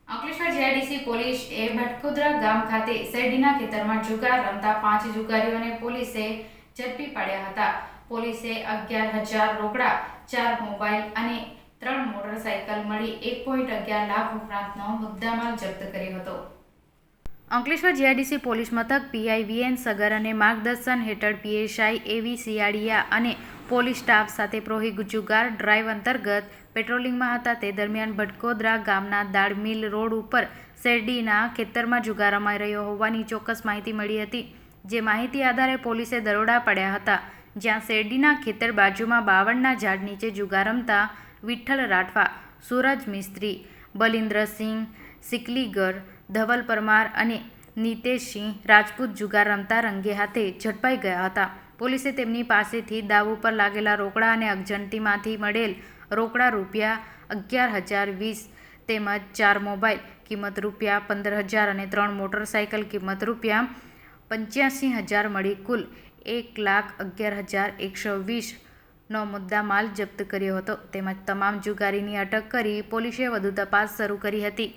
Ankleshwar GIDC પોલીસે ભટકોદરા ગામ ખાતે શેરડીના ખેતરમાં જુગાર રમતા 5 જુગારીઓને પોલીસે ઝડપી પાડ્યા હતા. પોલીસે 11,000 રોકડા, 4 મોબાઈલ અને 3 મોટરસાયકલ મળી 1.11 લાખ ઉપરાંતનો મુદ્દામાલ જપ્ત કર્યો હતો. અંકલેશ્વર જીઆઈડીસી પોલીસ મથક પીઆઈ વીએન સગર અને માર્ગદર્શન હેઠળ પીએસઆઈ એવી સિયાડિયા અને પોલીસ સ્ટાફ સાથે પ્રોહી જુગાર ડ્રાઈવ અંતર્ગત પેટ્રોલિંગમાં હતા. તે દરમિયાન ભટકોદરા ગામના દાળ મિલ રોડ ઉપર શેરડીના ખેતરમાં જુગાર રમાઈ રહ્યો હોવાની ચોક્કસ માહિતી મળી હતી. જે માહિતી આધારે પોલીસે દરોડા પાડ્યા હતા, જ્યાં શેરડીના ખેતર બાજુમાં બાવળના ઝાડ નીચે જુગાર રમતા વિઠ્ઠલ રાઠવા, સૂરજ મિસ્ત્રી, બલિન્દ્રસિંહ સિકલીગર, ધવલ પરમાર અને નિતેશસિંહ રાજપૂત જુગાર રમતા રંગે હાથે ઝડપાઈ ગયા હતા. પોલીસે તેમની પાસેથી દાવ ઉપર લાગેલા રોકડા અને અગજનતીમાંથી મળેલ રોકડા રૂપિયા 11,020 તેમજ 4 મોબાઈલ કિંમત રૂપિયા 15,000 અને 3 મોટરસાયકલ કિંમત રૂપિયા 85,000 મળી કુલ 1,11,120 નો મુદ્દામાલ જપ્ત કર્યો હતો. તેમજ તમામ જુગારીની અટક કરી પોલીસે વધુ તપાસ શરૂ કરી હતી.